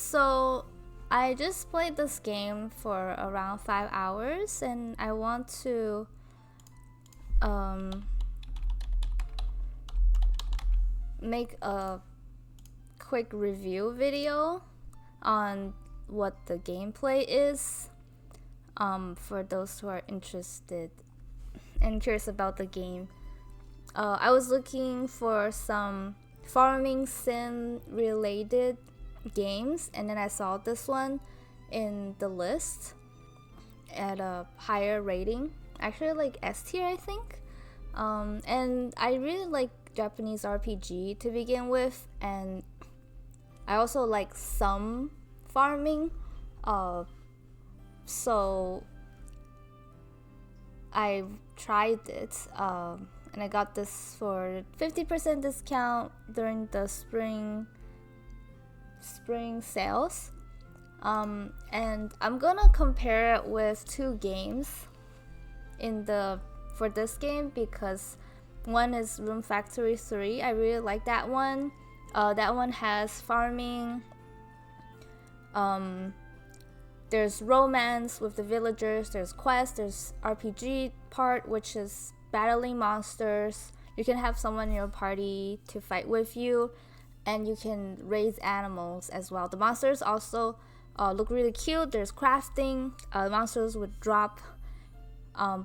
So I just played this game for around 5 hours and I want to make a quick review video on what the gameplay is for those who are interested and curious about the game. I was looking for some farming sim related games, and then I saw this one in the list at a higher rating, actually like S tier I think. And I really like Japanese RPG to begin with, and I also like some farming, so I tried it, and I got this for 50% discount during the spring sales. And I'm gonna compare it with two games for this game, because one is Room Factory 3. I really like that one. That one has farming, there's romance with the villagers, there's quest, there's RPG part, which is battling monsters. You can have someone in your party to fight with you, and you can raise animals as well. The monsters also look really cute. There's crafting. Monsters would drop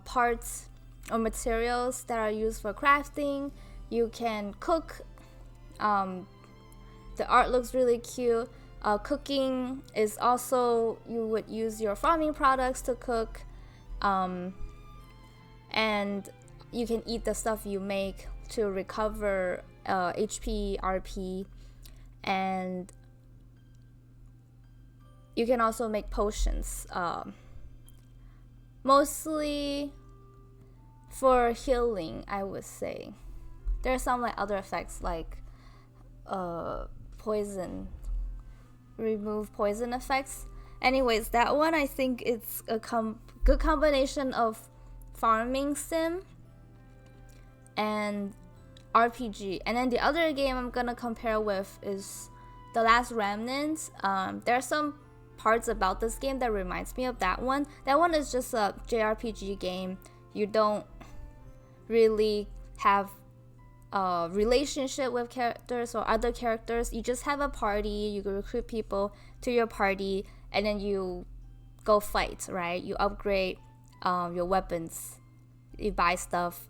parts or materials that are used for crafting. You can cook. The art looks really cute. Cooking is also, you would use your farming products to cook, and you can eat the stuff you make to recover HP, RP, and you can also make potions, mostly for healing, I would say. There's some like other effects like poison, remove poison effects. Anyways, that one I think it's a good combination of farming sim and RPG. And then the other game I'm gonna compare with is The Last Remnant. There are some parts about this game that reminds me of that one. That one is just a JRPG game. You don't really have a relationship with characters or other characters. You just have a party. You recruit people to your party, and then you go fight, right? You upgrade your weapons, you buy stuff,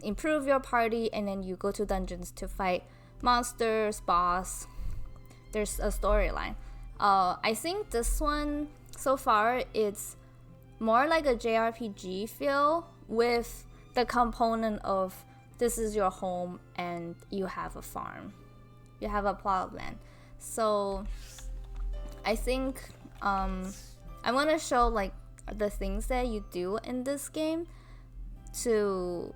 improve your party, and then you go to dungeons to fight monsters, boss. There's a storyline. I think this one so far it's more like a JRPG feel, with the component of this is your home and you have a farm, you have a plot of land. So I think I'm gonna show like the things that you do in this game so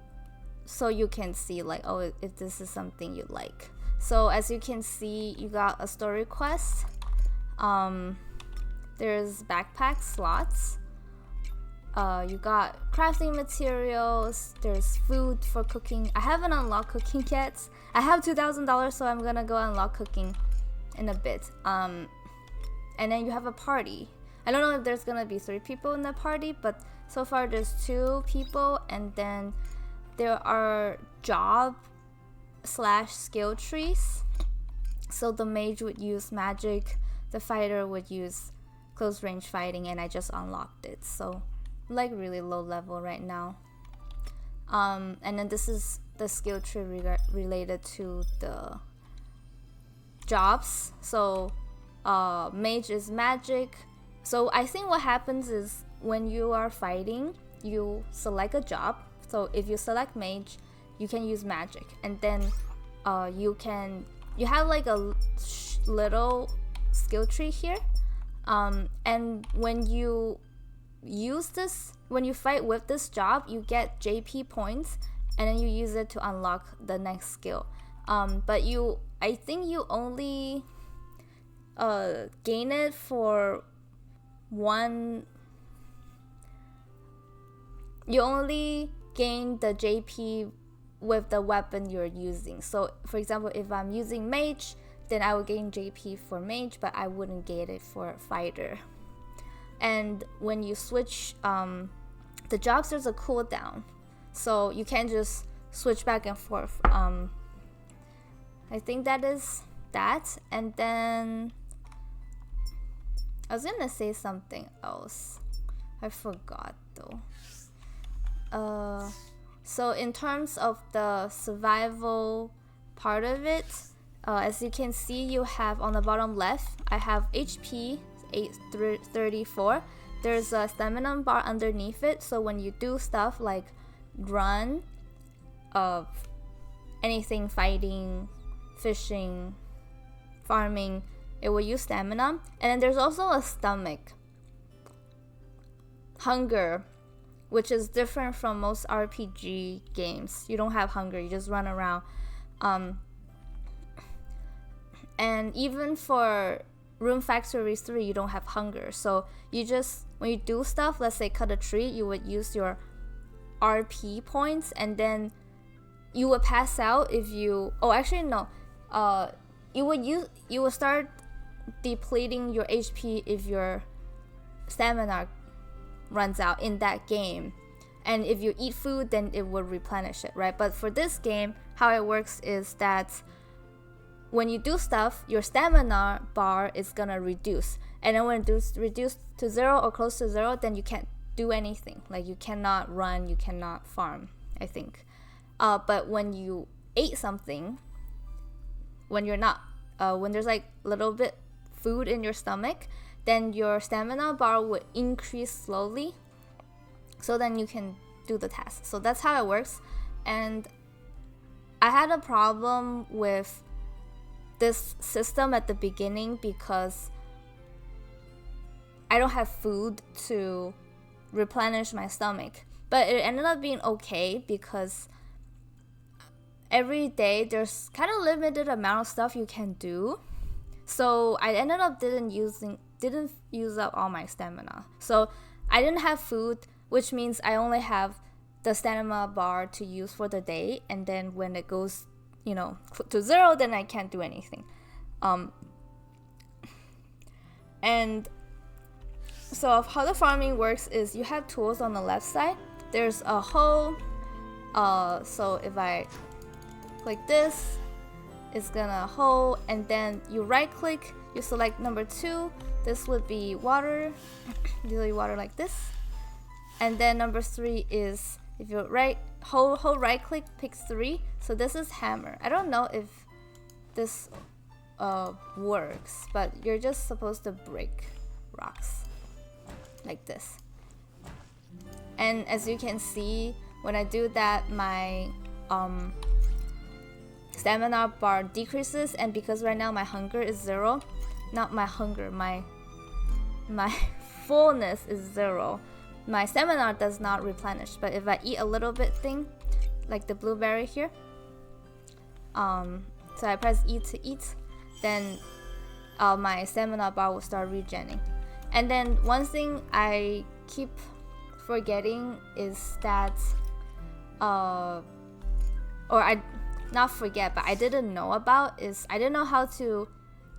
you can see like, oh, if this is something you like. So as you can see, you got a story quest. There's backpack slots. You got crafting materials. There's food for cooking. I haven't unlocked cooking yet. I have $2,000, so I'm gonna go unlock cooking in a bit. And then you have a party. I don't know if there's gonna be 3 people in the party, but so far there's 2 people. And then there are job/skill trees. So the mage would use magic, the fighter would use close range fighting, and I just unlocked it. So like really low level right now. And then this is the skill tree related to the jobs. So mage is magic. So I think what happens is when you are fighting, you select a job. So if you select mage, you can use magic, and then you have like a little skill tree here, and when you fight with this job, you get JP points, and then you use it to unlock the next skill. But I think you only gain it for one. You only gain the JP with the weapon you're using. So for example, if I'm using mage, then I would gain JP for mage, but I wouldn't gain it for fighter. And when you switch the jobs, there's a cooldown, so you can't just switch back and forth. I think that is that. And then I was gonna say something else, I forgot though. So in terms of the survival part of it, as you can see, you have on the bottom left, I have HP 834. There's a stamina bar underneath it, so when you do stuff like run, anything, fighting, fishing, farming, it will use stamina. And then there's also a stomach, hunger, which is different from most RPG games. You don't have hunger, you just run around. And even for Room Factory 3, you don't have hunger. So you just, when you do stuff, let's say cut a tree, you would use your RP points, and then you would pass out if you, you would start depleting your HP if your stamina runs out in that game. And if you eat food, then it would replenish it, right? But for this game, how it works is that when you do stuff, your stamina bar is gonna reduce. And then when it's reduced to 0 or close to 0, then you can't do anything. Like you cannot run, you cannot farm, I think. But when you ate something, when you're not, when there's like a little bit food in your stomach, then your stamina bar would increase slowly. So then you can do the task. So that's how it works. And I had a problem with this system at the beginning because I don't have food to replenish my stomach. But it ended up being okay because every day there's kind of limited amount of stuff you can do. So I ended up didn't use up all my stamina. So I didn't have food, which means I only have the stamina bar to use for the day, and then when it goes, to 0, then I can't do anything. And so how the farming works is you have tools on the left side. There's a hoe. So if I click this, it's gonna hoe, and then you right click, you select number 2. This would be water, usually water like this. And then number 3 is, if you hold right click, pick 3. So this is hammer. I don't know if this works, but you're just supposed to break rocks like this. And as you can see, when I do that, my stamina bar decreases, and because right now my hunger is 0, not my hunger, my fullness is 0, my stamina does not replenish. But if I eat a little bit thing, like the blueberry here, so I press E to eat, then my stamina bar will start regenerating. And then one thing I keep forgetting is that, or I not forget, but I didn't know about, is I didn't know how to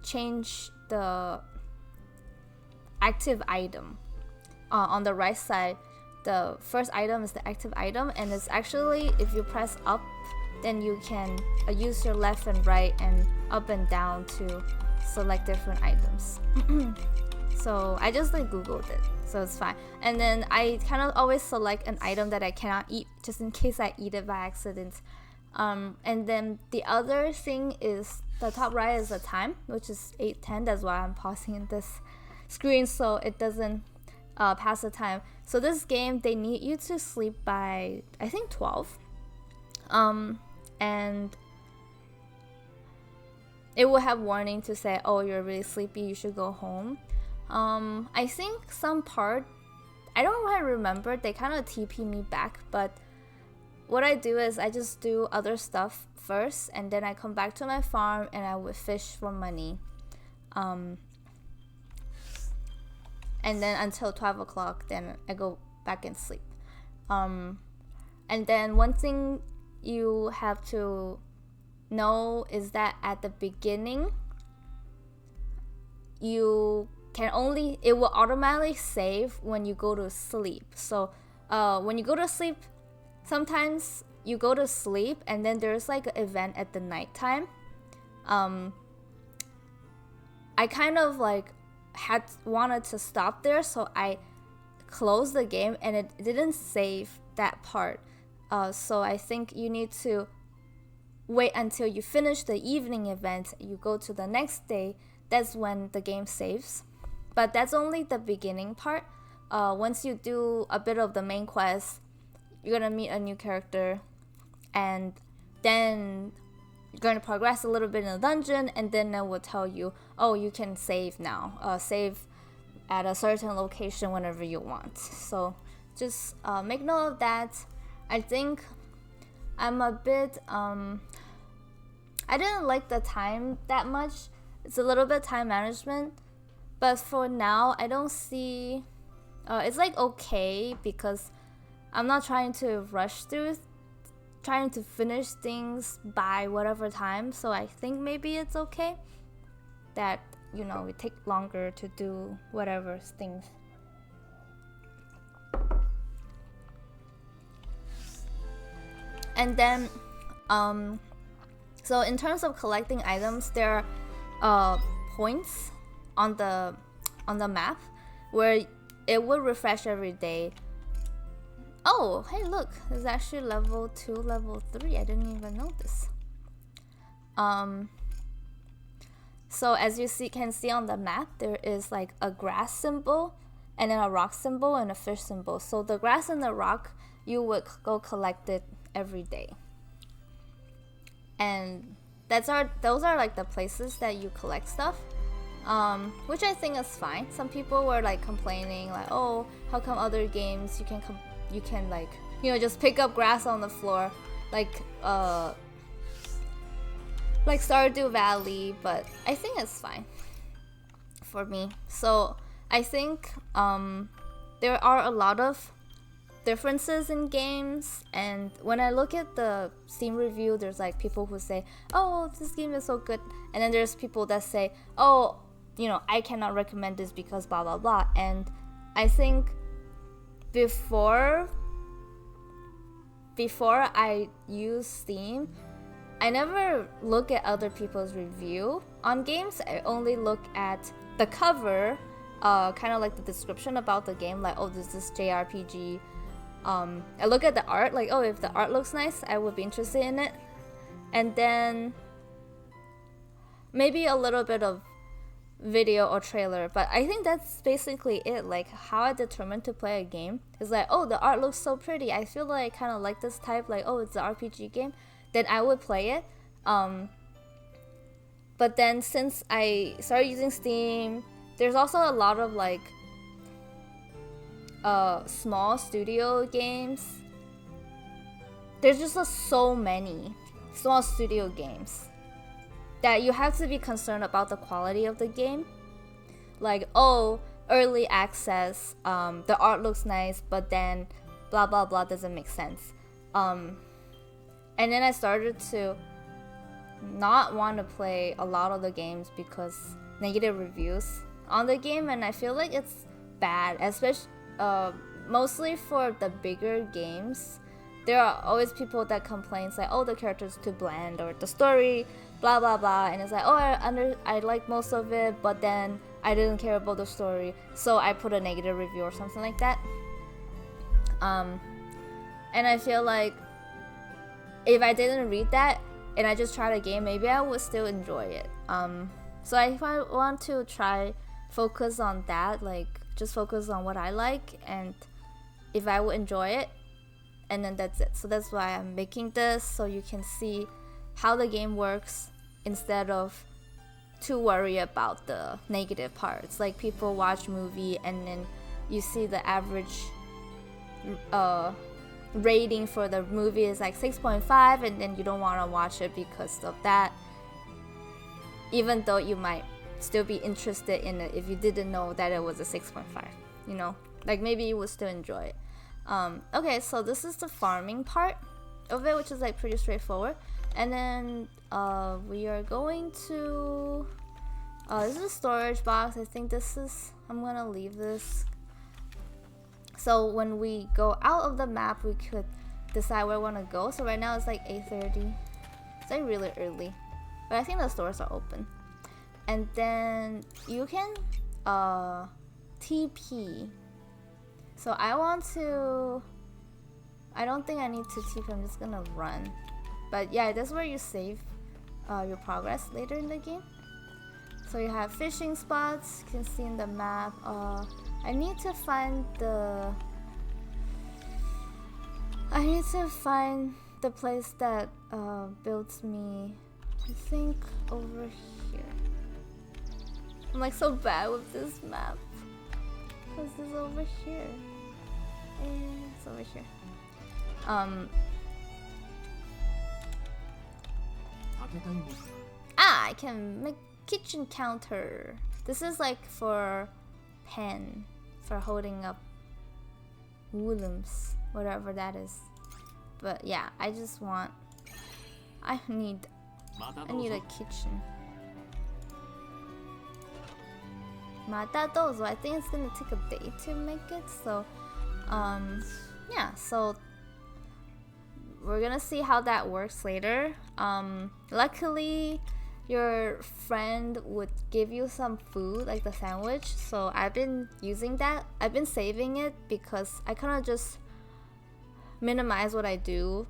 change the active item. On the right side, the first item is the active item, and it's actually, if you press up, then you can use your left and right and up and down to select different items. So I just googled it, so it's fine. And then I kind of always select an item that I cannot eat, just in case I eat it by accident. And then the other thing is, the top right is the time, which is 8:10. That's why I'm pausing this screen so it doesn't pass the time. So this game, they need you to sleep by, I think, 12. And it will have warning to say, oh, you're really sleepy, you should go home. I think some part, I don't quite remember, they kind of TP me back, but what I do is I just do other stuff first, and then I come back to my farm and I would fish for money. And then until 12 o'clock, then I go back and sleep. And then one thing you have to know is that at the beginning, you can only, it will automatically save when you go to sleep. So when you go to sleep, sometimes you go to sleep and then there's like an event at the nighttime. I kind of like wanted to stop there, so I closed the game and it didn't save that part. So I think you need to wait until you finish the evening event, you go to the next day, that's when the game saves. But that's only the beginning part. Once you do a bit of the main quest, you're gonna meet a new character, and then you're going to progress a little bit in the dungeon, and then it will tell you, oh, you can save now. Save at a certain location whenever you want. So just make note of that. I think I'm a bit, I didn't like the time that much. It's a little bit time management. But for now, I don't see, it's like okay, because I'm not trying to rush through, trying to finish things by whatever time. So I think maybe it's okay that, you know, it take longer to do whatever things. And then, so in terms of collecting items, there are points on the map where it will refresh every day. Oh, hey, look, there's actually level 2, level 3. I didn't even know this. So as you can see on the map, there is like a grass symbol, and then a rock symbol, and a fish symbol. So the grass and the rock, you would go collect it every day. And those are like the places that you collect stuff, which I think is fine. Some people were like complaining, like, oh, how come other games you can like, you know, just pick up grass on the floor, like Stardew Valley, but I think it's fine for me. So I think there are a lot of differences in games, and when I look at the Steam review, there's like people who say, oh, this game is so good, and then there's people that say, oh, you know, I cannot recommend this because blah blah blah. And I think before I use Steam, I never look at other people's review on games. I only look at the cover, kind of like the description about the game, like, oh, this is JRPG. I look at the art, like, oh, if the art looks nice, I would be interested in it. And then maybe a little bit of video or trailer, but I think that's basically it. Like, how I determine to play a game is like, oh, the art looks so pretty, I feel like I kind of like this type, like, oh, it's an RPG game, then I would play it. But then since I started using Steam, there's also a lot of like small studio games. There's just so many small studio games that you have to be concerned about the quality of the game. Like, oh, early access, the art looks nice, but then blah blah blah doesn't make sense. And then I started to not want to play a lot of the games because negative reviews on the game, and I feel like it's bad, especially mostly for the bigger games. There are always people that complain, like, oh, the character's too bland, or the story blah blah blah, and it's like, oh, I like most of it, but then I didn't care about the story, so I put a negative review or something like that. And I feel like if I didn't read that and I just tried a game, maybe I would still enjoy it. So if I want to focus on that, like just focus on what I like and if I would enjoy it, and then that's it. So that's why I'm making this, so you can see how the game works instead of to worry about the negative parts. Like, people watch movie and then you see the average rating for the movie is like 6.5, and then you don't want to watch it because of that, even though you might still be interested in it if you didn't know that it was a 6.5, you know, like maybe you would still enjoy it. Okay, so this is the farming part of it, which is like pretty straightforward, and then we are going to This is a storage box. I think this is, I'm gonna leave this. So when we go out of the map, we could decide where we wanna go. So right now it's like 8:30. It's like really early. But I think the stores are open. And then you can TP. So I want to, I don't think I need to TP, I'm just gonna run. But yeah, that's where you save your progress later in the game. So you have fishing spots, you can see in the map. I need to find the place that builds me, I think over here. I'm like so bad with this map. What's this over here? It's over here. I can make kitchen counter. This is like for pen, for holding up woolens, whatever that is. But yeah, I need a kitchen. Matadozo, I think it's gonna take a day to make it, so yeah, so we're gonna see how that works later. Luckily your friend would give you some food, like the sandwich, so I've been using that. I've been saving it because I kind of just minimize what I do.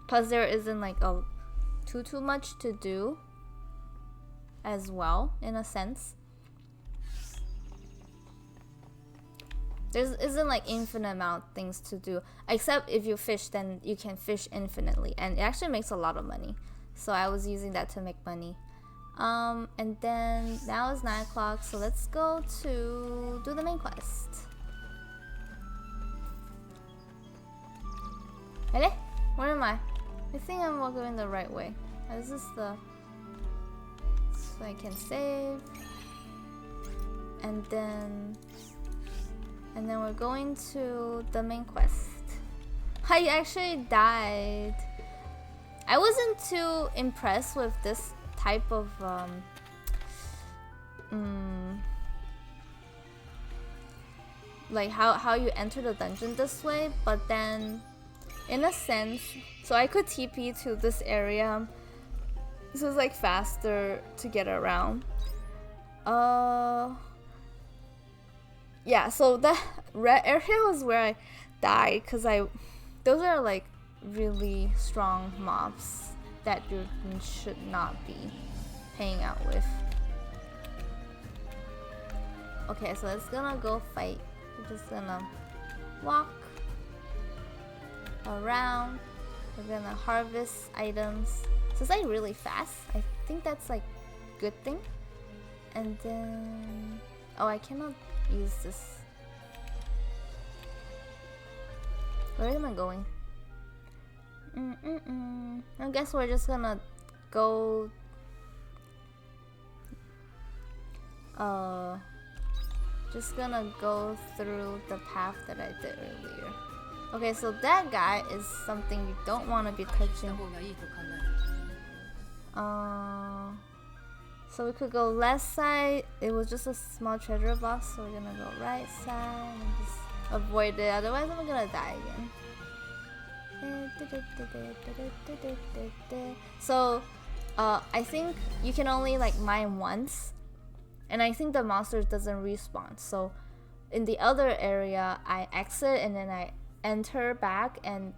Plus there isn't like too much to do as well, in a sense. There isn't like infinite amount of things to do, except if you fish, then you can fish infinitely, and it actually makes a lot of money. So I was using that to make money. And then now it's 9 o'clock, so let's go to do the main quest. Hello? Where am I? I think I'm going the right way. This is the... So I can save. And then we're going to the main quest. I actually died. I wasn't too impressed with this type of like how you enter the dungeon this way, but then in a sense, so I could TP to this area. This is like faster to get around. Yeah, so that red area was where I died, because those are like really strong mobs that you should not be hanging out with. Okay, so it's gonna go fight. We're just gonna walk around. We're gonna harvest items. So it's like really fast. I think that's like good thing. And then I cannot use this. Where am I going? I guess we're just gonna go through the path that I did earlier. Okay, so that guy is something you don't want to be touching. So we could go left side. It was just a small treasure box, so we're gonna go right side and just avoid it, otherwise I'm gonna die again. So I think you can only like mine once, and I think the monster doesn't respawn. So in the other area I exit and then I enter back, and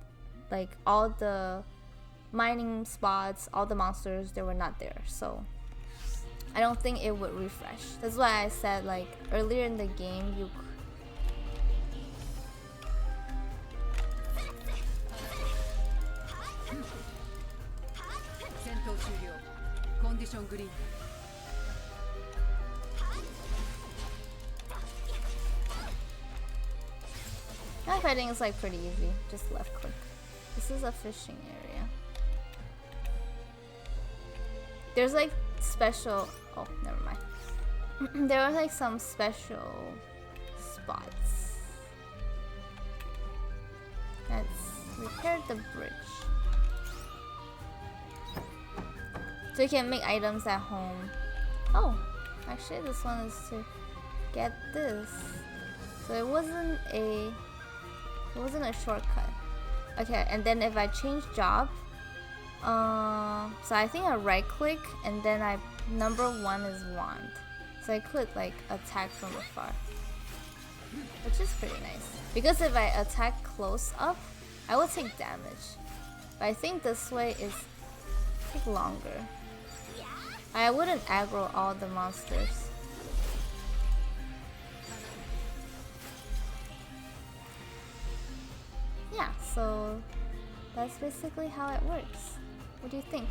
like all the mining spots, all the monsters, they were not there, so I don't think it would refresh. That's why I said like earlier in the game you my fighting is like pretty easy, just left click. This is a fishing area. There's like special, oh never mind. There were like some special spots. Let's repair the bridge. So you can make items at home. Oh, actually this one is to get this. So it wasn't a shortcut. Okay, and then if I change job, so I think I right click and then number 1 is wand. So I could like attack from afar, which is pretty nice. Because if I attack close up, I will take damage. But I think this way is take longer. I wouldn't aggro all the monsters. Yeah, so that's basically how it works. What do you think?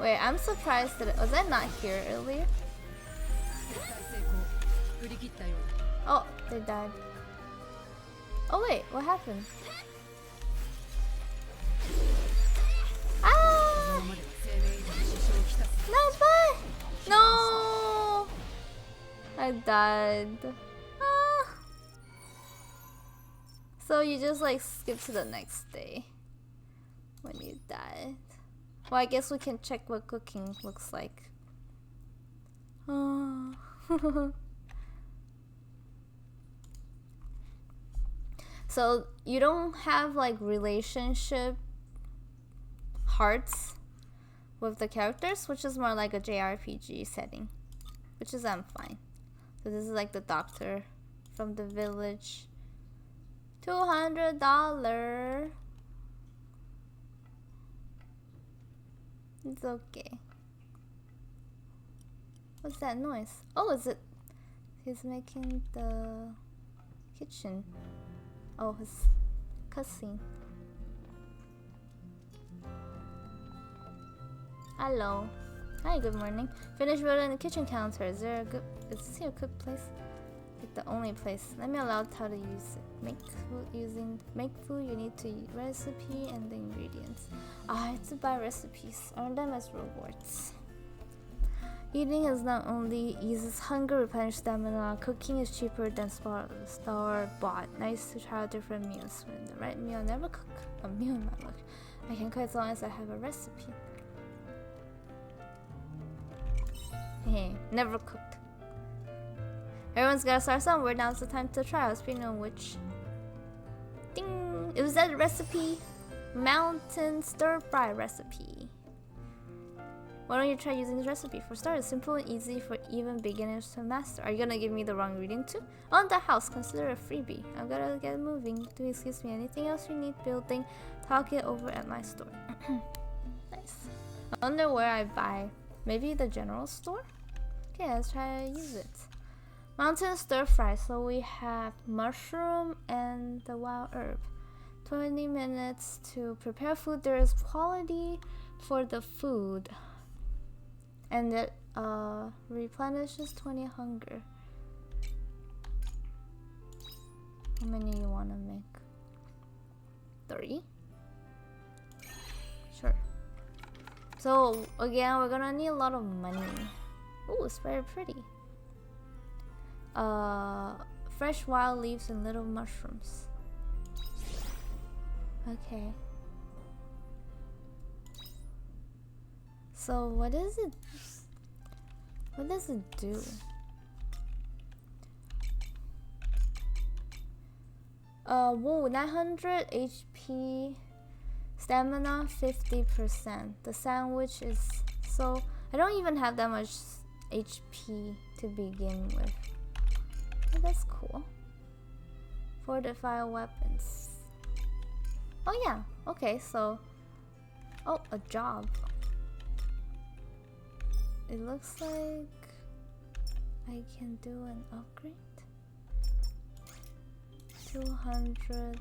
Wait, I'm surprised that was I not here earlier? Oh, they died. Oh wait, what happened? Ah! No, bye! No! I died. Ah! So you just like skip to the next day when you died. Well, I guess we can check what cooking looks like. Oh. So you don't have like relationship hearts with the characters, which is more like a JRPG setting, which is I'm fine. So this is like the doctor from the village. $200. It's okay. What's that noise? Oh, is it? He's making the kitchen. Oh, his cutscene. Hello. Hi, good morning. Finished building the kitchen counter. Is this here a good place? Like the only place. Let me allow how to use it. Make food, you need to use recipe and the ingredients. I have to buy recipes. Earn them as rewards. Eating is not only eases hunger, replenishes stamina. Cooking is cheaper than store-bought. Nice to try different meals. When the right meal, never cook a meal in my life. I can cook as long as I have a recipe. Hey, never cooked. Everyone's gotta start somewhere. Now's the time to try. Speaking of which, ding! It was that recipe, mountain stir-fry recipe. Why don't you try using this recipe? For starters, simple and easy for even beginners to master. Are you gonna give me the wrong ingredient too? On the house, consider a freebie. I've gotta get moving. Do excuse me. Anything else you need building? Talk it over at my store. Nice. I wonder where I buy. Maybe the general store? Okay, let's try to use it. Mountain stir fry. So we have mushroom and the wild herb. 20 minutes to prepare food. There is quality for the food. And it replenishes 20 hunger. How many you want to make? 3? Sure. So again, we're gonna need a lot of money. Ooh, it's very pretty. Fresh wild leaves and little mushrooms. Okay. So what is it? What does it do? Whoa, 900 HP, stamina 50%. The sandwich is so I don't even have that much HP to begin with. Oh, that's cool. Fortify weapons. Oh yeah. Okay, so a job. It looks like I can do an upgrade. 200.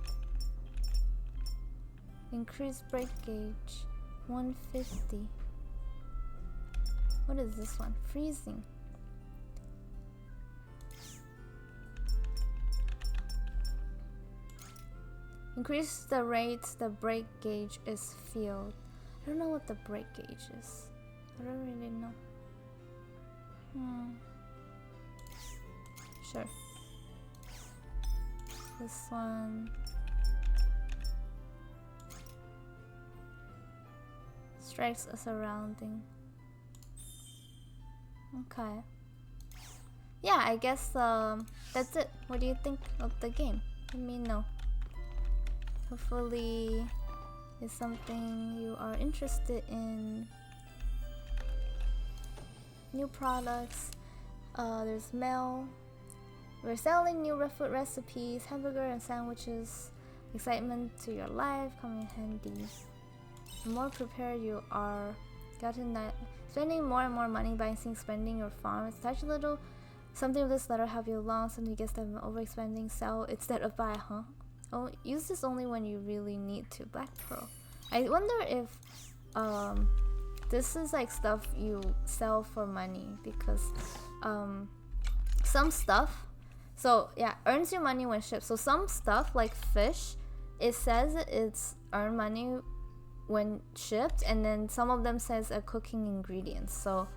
Increase break gauge. 150. What is this one? Freezing. Increase the rate the break gauge is filled. I don't know what the break gauge is. I don't really know. Sure. This one. strikes a surrounding. Okay. Yeah, I guess that's it. What do you think of the game? Let me know. Hopefully it's something you are interested in. New products. There's mail. We're selling new food recipes, hamburger and sandwiches. Excitement to your life, come in handy. The more prepared you are, gotten that spending more and more money buying things, spending your farm. It's such a little something of this letter help you along. Something gets them overexpending, sell instead of buy, huh? Oh, use this only when you really need to. Black Pearl. I wonder if this is like stuff you sell for money, because some stuff, so yeah, earns you money when shipped. So some stuff like fish, it says it's earn money when shipped, and then some of them says a cooking ingredients. So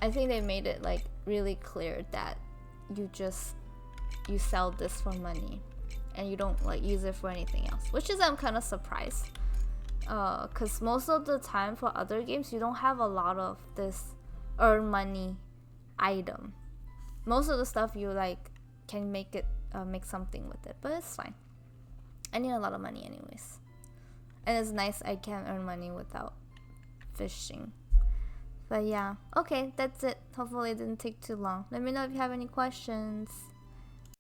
I think they made it like really clear that you sell this for money and you don't like use it for anything else, which is I'm kind of surprised, because most of the time for other games you don't have a lot of this earn money item. Most of the stuff you like can make it make something with it, but it's fine. I need a lot of money anyways, and it's nice I can earn money without fishing. But yeah, okay, that's it. Hopefully it didn't take too long. Let me know if you have any questions.